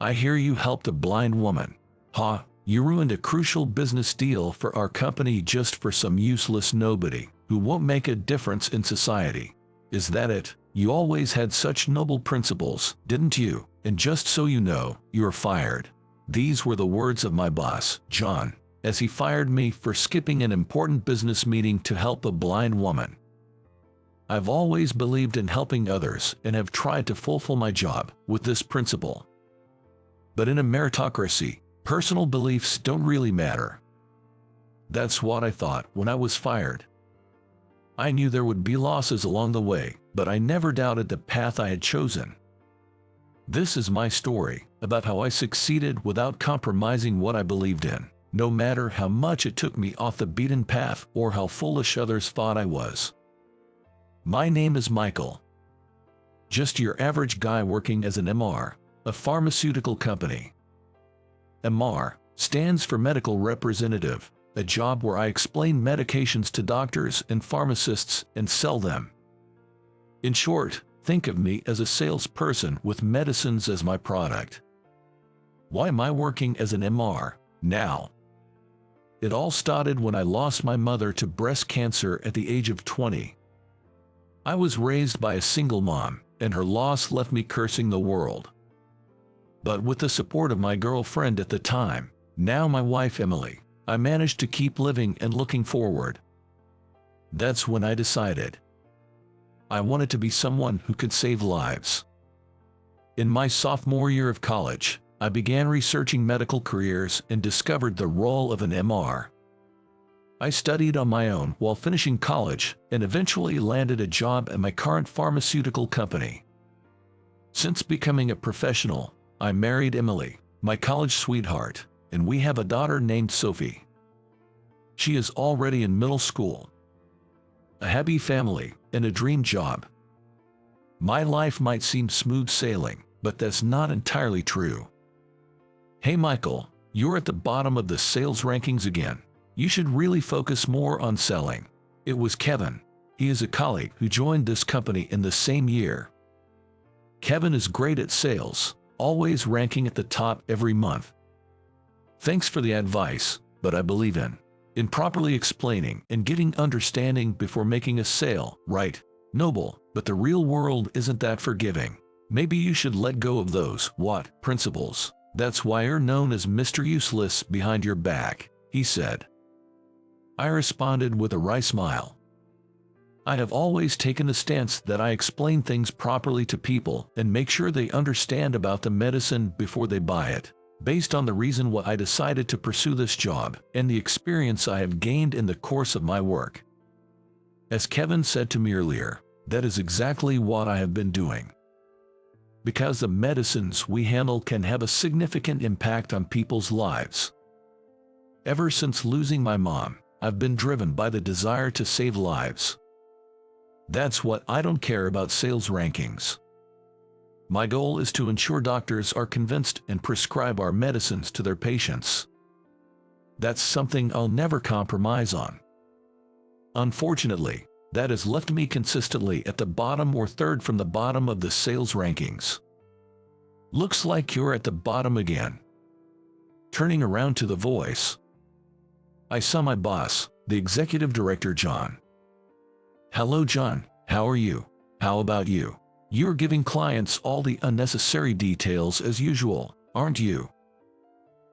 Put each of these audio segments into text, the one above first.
I hear you helped a blind woman. Ha, you ruined a crucial business deal for our company just for some useless nobody who won't make a difference in society. Is that it? You always had such noble principles, didn't you? And just so you know, you're fired." These were the words of my boss, John, as he fired me for skipping an important business meeting to help a blind woman. I've always believed in helping others and have tried to fulfill my job with this principle. But in a meritocracy, personal beliefs don't really matter. That's what I thought when I was fired. I knew there would be losses along the way, but I never doubted the path I had chosen. This is my story about how I succeeded without compromising what I believed in, no matter how much it took me off the beaten path or how foolish others thought I was. My name is Michael. Just your average guy working as an MR, a pharmaceutical company. MR stands for medical representative, a job where I explain medications to doctors and pharmacists and sell them. In short, think of me as a salesperson with medicines as my product. Why am I working as an MR now? It all started when I lost my mother to breast cancer at the age of 20. I was raised by a single mom, and her loss left me cursing the world. But with the support of my girlfriend at the time, now my wife Emily, I managed to keep living and looking forward. That's when I decided I wanted to be someone who could save lives. In my sophomore year of college, I began researching medical careers and discovered the role of an MR. I studied on my own while finishing college and eventually landed a job at my current pharmaceutical company. Since becoming a professional, I married Emily, my college sweetheart, and we have a daughter named Sophie. She is already in middle school. A happy family and a dream job. My life might seem smooth sailing, but that's not entirely true. Hey Michael, you're at the bottom of the sales rankings again. You should really focus more on selling. It was Kevin. He is a colleague who joined this company in the same year. Kevin is great at sales, always ranking at the top every month. Thanks for the advice, but I believe in properly explaining and getting understanding before making a sale, right? Noble, but the real world isn't that forgiving. Maybe you should let go of those, principles. That's why you're known as Mr. Useless behind your back, he said. I responded with a wry smile. I have always taken the stance that I explain things properly to people and make sure they understand about the medicine before they buy it. Based on the reason why I decided to pursue this job and the experience I have gained in the course of my work. As Kevin said to me earlier, that is exactly what I have been doing. Because the medicines we handle can have a significant impact on people's lives. Ever since losing my mom, I've been driven by the desire to save lives. That's what I don't care about sales rankings. My goal is to ensure doctors are convinced and prescribe our medicines to their patients. That's something I'll never compromise on. Unfortunately, that has left me consistently at the bottom or third from the bottom of the sales rankings. Looks like you're at the bottom again. Turning around to the voice, I saw my boss, the executive director John. Hello John, how are you? How about you? You're giving clients all the unnecessary details as usual, aren't you?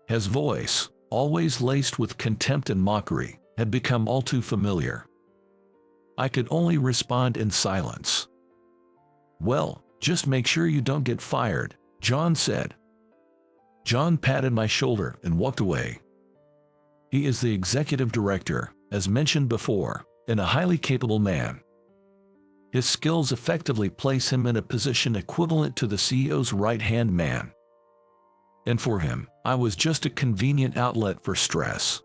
His voice, always laced with contempt and mockery, had become all too familiar. I could only respond in silence. Well, just make sure you don't get fired, John said. John patted my shoulder and walked away. He is the executive director, as mentioned before, and a highly capable man. His skills effectively place him in a position equivalent to the CEO's right-hand man. And for him, I was just a convenient outlet for stress.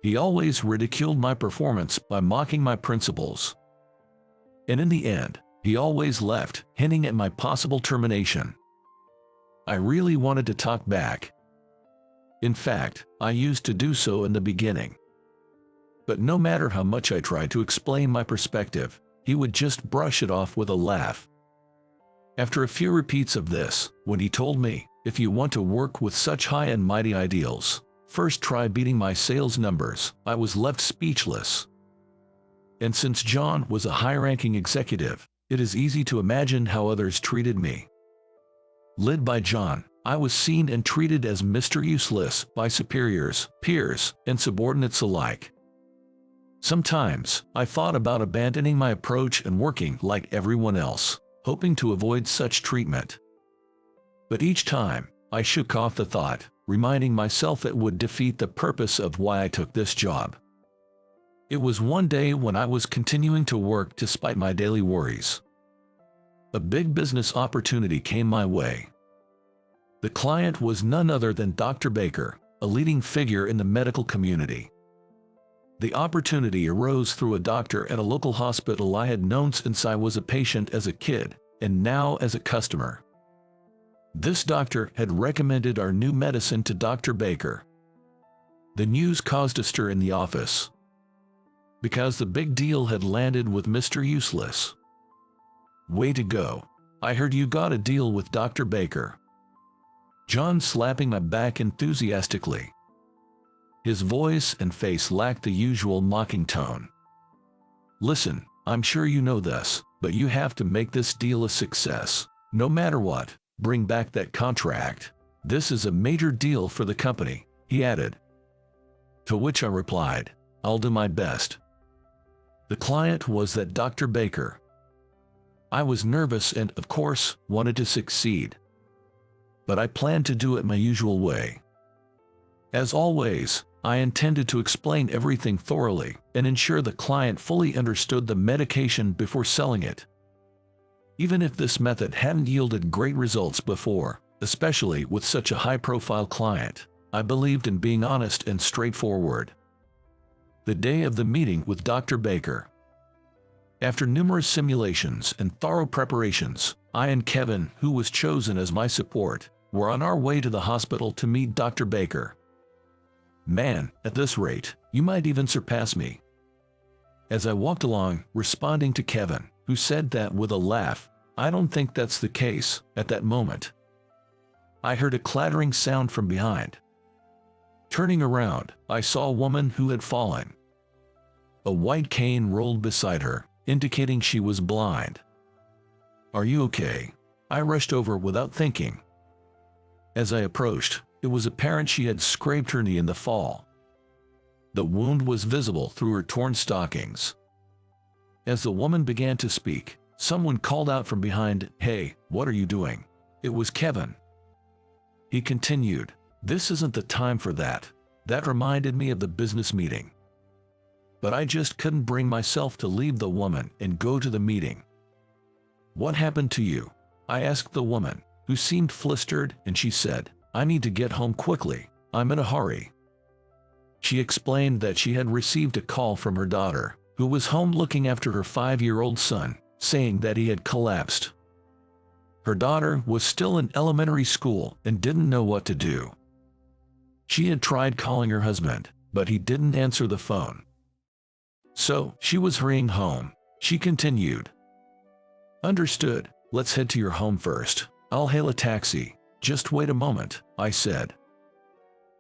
He always ridiculed my performance by mocking my principles. And in the end, he always left, hinting at my possible termination. I really wanted to talk back. In fact, I used to do so in the beginning. But no matter how much I tried to explain my perspective, he would just brush it off with a laugh. After a few repeats of this, when he told me, If you want to work with such high and mighty ideals, first try beating my sales numbers. I was left speechless. And since John was a high-ranking executive, it is easy to imagine how others treated me. Led by John, I was seen and treated as Mr. Useless by superiors, peers, and subordinates alike. Sometimes, I thought about abandoning my approach and working like everyone else, hoping to avoid such treatment. But each time, I shook off the thought, reminding myself it would defeat the purpose of why I took this job. It was one day when I was continuing to work despite my daily worries. A big business opportunity came my way. The client was none other than Dr. Baker, a leading figure in the medical community. The opportunity arose through a doctor at a local hospital I had known since I was a patient as a kid, and now as a customer. This doctor had recommended our new medicine to Dr. Baker. The news caused a stir in the office, because the big deal had landed with Mr. Useless. Way to go. I heard you got a deal with Dr. Baker. John slapping my back enthusiastically. His voice and face lacked the usual mocking tone. Listen, I'm sure you know this, but you have to make this deal a success. No matter what, bring back that contract. This is a major deal for the company, he added. To which I replied, I'll do my best. The client was that Dr. Baker. I was nervous and, of course, wanted to succeed. But I planned to do it my usual way. As always, I intended to explain everything thoroughly and ensure the client fully understood the medication before selling it. Even if this method hadn't yielded great results before, especially with such a high-profile client, I believed in being honest and straightforward. The day of the meeting with Dr. Baker. After numerous simulations and thorough preparations, I and Kevin, who was chosen as my support, were on our way to the hospital to meet Dr. Baker. Man, at this rate, you might even surpass me. As I walked along, responding to Kevin, who said that with a laugh, I don't think that's the case, at that moment, I heard a clattering sound from behind. Turning around, I saw a woman who had fallen. A white cane rolled beside her, indicating she was blind. Are you okay? I rushed over without thinking. As I approached, it was apparent she had scraped her knee in the fall. The wound was visible through her torn stockings. As the woman began to speak, someone called out from behind, "Hey, what are you doing?" It was Kevin. He continued, "This isn't the time for that." That reminded me of the business meeting. But I just couldn't bring myself to leave the woman and go to the meeting. "What happened to you?" I asked the woman, who seemed flustered, and she said, "I need to get home quickly. I'm in a hurry." She explained that she had received a call from her daughter, who was home looking after her 5-year-old son, saying that he had collapsed. Her daughter was still in elementary school and didn't know what to do. She had tried calling her husband, but he didn't answer the phone. So, she was hurrying home. She continued, "Understood, let's head to your home first. I'll hail a taxi." "Just wait a moment," I said.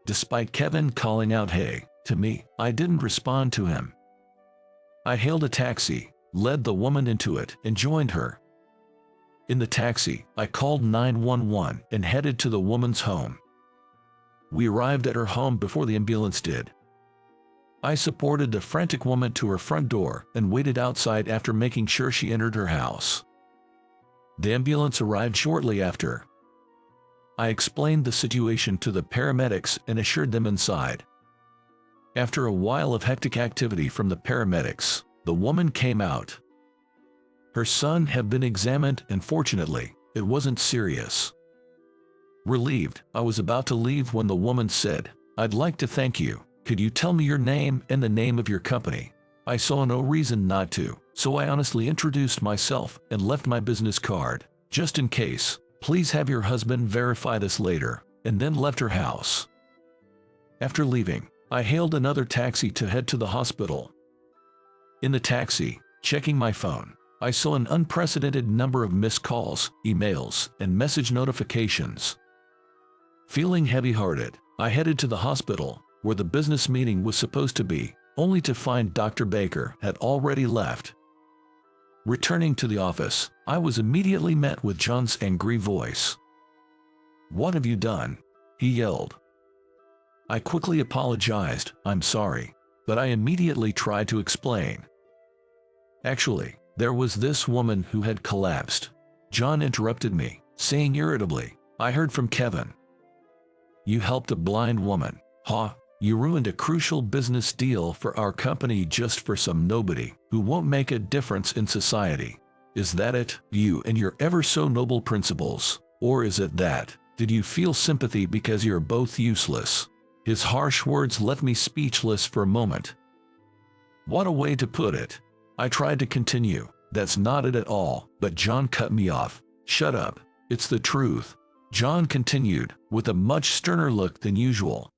Despite Kevin calling out "hey" to me, I didn't respond to him. I hailed a taxi, led the woman into it, and joined her. In the taxi, I called 911 and headed to the woman's home. We arrived at her home before the ambulance did. I supported the frantic woman to her front door and waited outside after making sure she entered her house. The ambulance arrived shortly after. I explained the situation to the paramedics and assured them inside. After a while of hectic activity from the paramedics, the woman came out. Her son had been examined and fortunately, it wasn't serious. Relieved, I was about to leave when the woman said, "I'd like to thank you. Could you tell me your name and the name of your company?" I saw no reason not to, so I honestly introduced myself and left my business card, just in case. "Please have your husband verify this later," and then left her house. After leaving, I hailed another taxi to head to the hospital. In the taxi, checking my phone, I saw an unprecedented number of missed calls, emails, and message notifications. Feeling heavy-hearted, I headed to the hospital, where the business meeting was supposed to be, only to find Dr. Baker had already left. Returning to the office, I was immediately met with John's angry voice. "What have you done?" he yelled. I quickly apologized, "I'm sorry," but I immediately tried to explain. Actually, there was this woman who had collapsed. John interrupted me, saying irritably, "I heard from Kevin. You helped a blind woman. Ha! You ruined a crucial business deal for our company just for some nobody who won't make a difference in society. Is that it, you and your ever so noble principles? Or is it that, did you feel sympathy because you're both useless?" His harsh words left me speechless for a moment. What a way to put it. I tried to continue. "That's not it at all," but John cut me off. "Shut up. It's the truth," John continued, with a much sterner look than usual.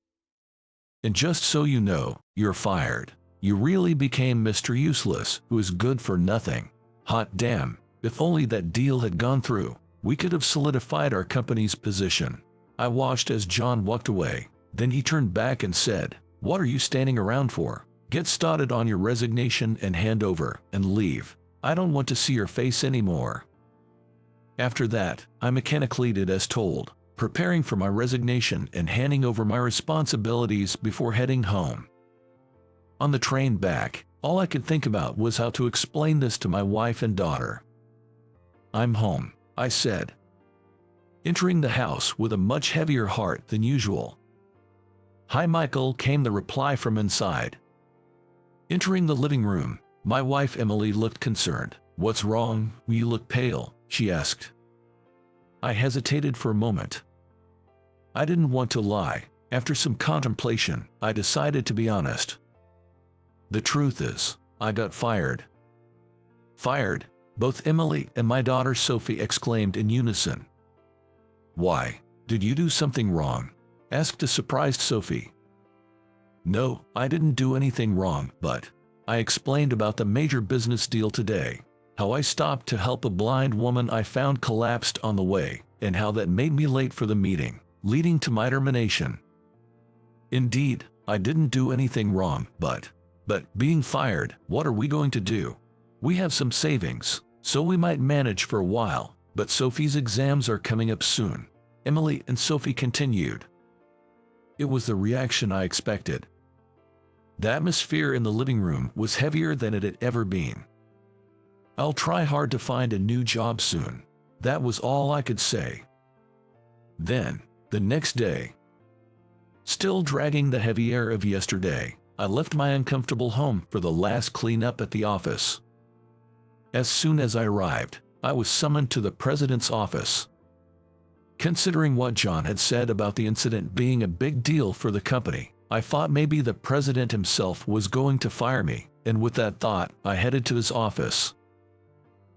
"And just so you know, you're fired. You really became Mr. Useless, who is good for nothing. Hot damn, if only that deal had gone through, we could have solidified our company's position." I watched as John walked away. Then he turned back and said, "What are you standing around for? Get started on your resignation and hand over and leave. I don't want to see your face anymore." After that, I mechanically did as told, preparing for my resignation and handing over my responsibilities before heading home. On the train back, all I could think about was how to explain this to my wife and daughter. "I'm home," I said, entering the house with a much heavier heart than usual. "Hi, Michael," came the reply from inside. Entering the living room, my wife Emily looked concerned. "What's wrong? You look pale," she asked. I hesitated for a moment. I didn't want to lie. After some contemplation, I decided to be honest. "The truth is, I got fired." "Fired?" both Emily and my daughter Sophie exclaimed in unison. "Why? Did you do something wrong?" asked a surprised Sophie. "No, I didn't do anything wrong, but..." I explained about the major business deal today, how I stopped to help a blind woman I found collapsed on the way, and how that made me late for the meeting, leading to my termination. Indeed, I didn't do anything wrong, but being fired, what are we going to do? We have some savings, so we might manage for a while, but Sophie's exams are coming up soon," Emily and Sophie continued. It was the reaction I expected. The atmosphere in the living room was heavier than it had ever been. "I'll try hard to find a new job soon." That was all I could say. Then, the next day, still dragging the heavy air of yesterday, I left my uncomfortable home for the last cleanup at the office. As soon as I arrived, I was summoned to the president's office. Considering what John had said about the incident being a big deal for the company, I thought maybe the president himself was going to fire me, and with that thought, I headed to his office.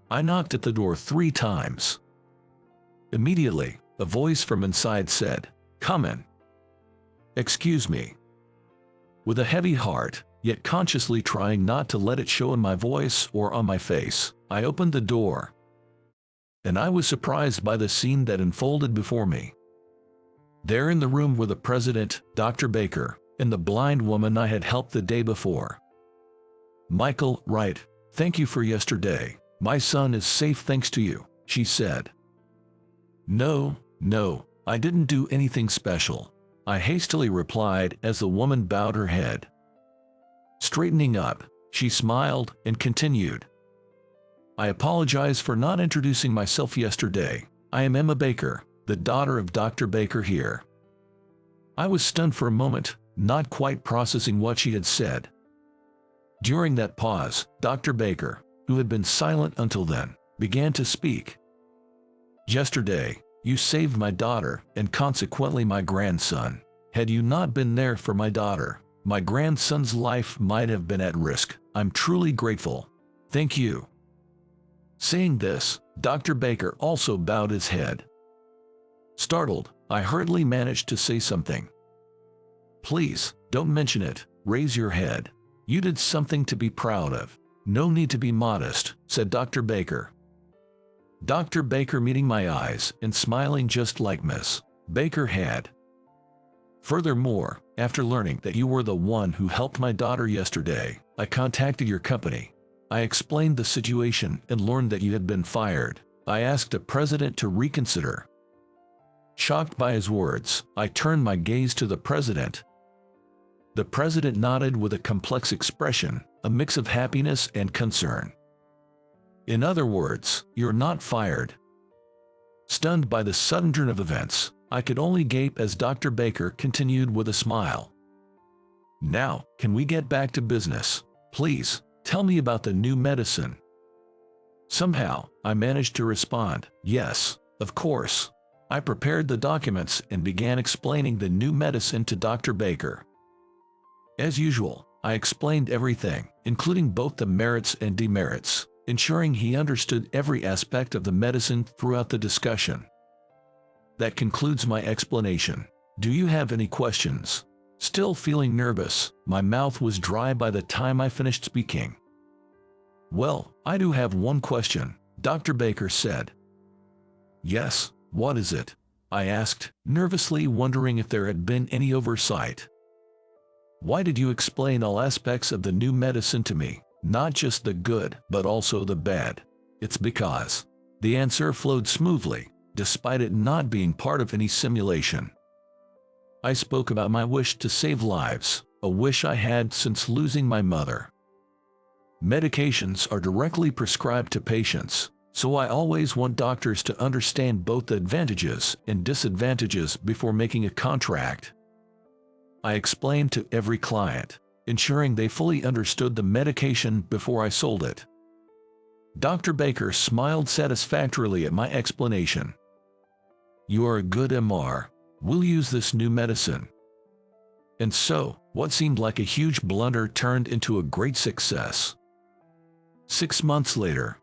I knocked at the door 3 times. Immediately, a voice from inside said, "Come in." "Excuse me." With a heavy heart, yet consciously trying not to let it show in my voice or on my face, I opened the door. And I was surprised by the scene that unfolded before me. There in the room were the president, Dr. Baker, and the blind woman I had helped the day before. "Michael, right, thank you for yesterday. My son is safe thanks to you," she said. No, I didn't do anything special," I hastily replied as the woman bowed her head. Straightening up, she smiled and continued. "I apologize for not introducing myself yesterday. I am Emma Baker, the daughter of Dr. Baker here." I was stunned for a moment, not quite processing what she had said. During that pause, Dr. Baker, who had been silent until then, began to speak. "Yesterday, you saved my daughter and consequently my grandson. Had you not been there for my daughter, my grandson's life might have been at risk. I'm truly grateful. Thank you." Saying this, Dr. Baker also bowed his head. Startled, I hurriedly managed to say something. "Please, don't mention it. Raise your head. You did something to be proud of. No need to be modest," said Dr. Baker. Dr. Baker meeting my eyes and smiling just like Miss Baker had. Furthermore, after learning that you were the one who helped my daughter yesterday, I contacted your company. I explained the situation and learned that you had been fired. I asked the president to reconsider." Shocked by his words, I turned my gaze to the president. The president nodded with a complex expression, a mix of happiness and concern. "In other words, you're not fired." Stunned by the sudden turn of events, I could only gape as Dr. Baker continued with a smile. "Now, can we get back to business? Please, tell me about the new medicine." Somehow, I managed to respond, "Yes, of course." I prepared the documents and began explaining the new medicine to Dr. Baker. As usual, I explained everything, including both the merits and demerits, ensuring he understood every aspect of the medicine throughout the discussion. That concludes my explanation. Do you have any questions? Still feeling nervous, my mouth was dry by the time I finished speaking. "Well, I do have one question," Dr. Baker said. "Yes, what is it?" I asked, nervously wondering if there had been any oversight. "Why did you explain all aspects of the new medicine to me, not just the good, but also the bad?" "It's because." The answer flowed smoothly, despite it not being part of any simulation. I spoke about my wish to save lives, a wish I had since losing my mother. Medications are directly prescribed to patients, so I always want doctors to understand both the advantages and disadvantages before making a contract. I explained to every client, ensuring they fully understood the medication before I sold it. Dr. Baker smiled satisfactorily at my explanation. "You are a good MR. We'll use this new medicine." And so, what seemed like a huge blunder turned into a great success. 6 months later,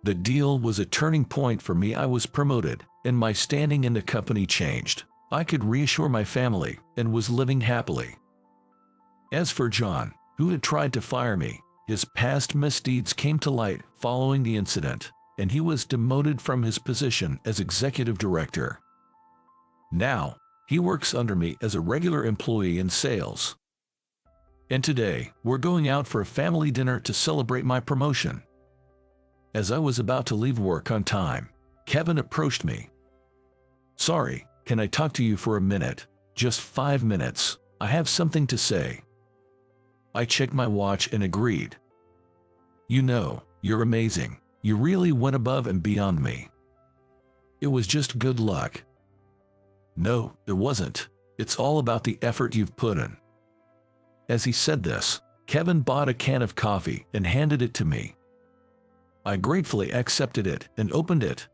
the deal was a turning point for me. I was promoted, and my standing in the company changed. I could reassure my family, and was living happily. As for John, who had tried to fire me, his past misdeeds came to light following the incident, and he was demoted from his position as executive director. Now, he works under me as a regular employee in sales. And today, we're going out for a family dinner to celebrate my promotion. As I was about to leave work on time, Kevin approached me. "Sorry, can I talk to you for a minute? Just 5 minutes. I have something to say." I checked my watch and agreed. "You know, you're amazing. You really went above and beyond me." "It was just good luck." "No, it wasn't. It's all about the effort you've put in." As he said this, Kevin bought a can of coffee and handed it to me. I gratefully accepted it and opened it.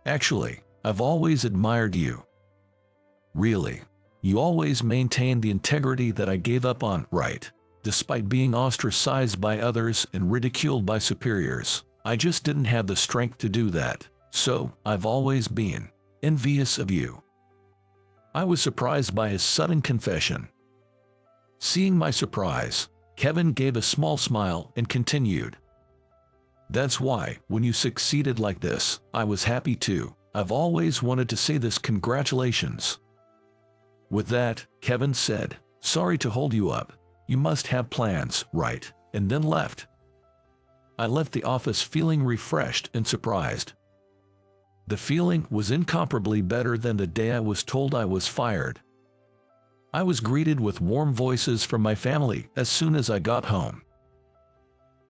"Actually, I've always admired you. Really. You always maintained the integrity that I gave up on, right? Despite being ostracized by others and ridiculed by superiors, I just didn't have the strength to do that, so I've always been envious of you." I was surprised by his sudden confession. Seeing my surprise, Kevin gave a small smile and continued. "That's why, when you succeeded like this, I was happy too. I've always wanted to say this. Congratulations." With that, Kevin said, "Sorry to hold you up. You must have plans, right?" and then left. I left the office feeling refreshed and surprised. The feeling was incomparably better than the day I was told I was fired. I was greeted with warm voices from my family as soon as I got home.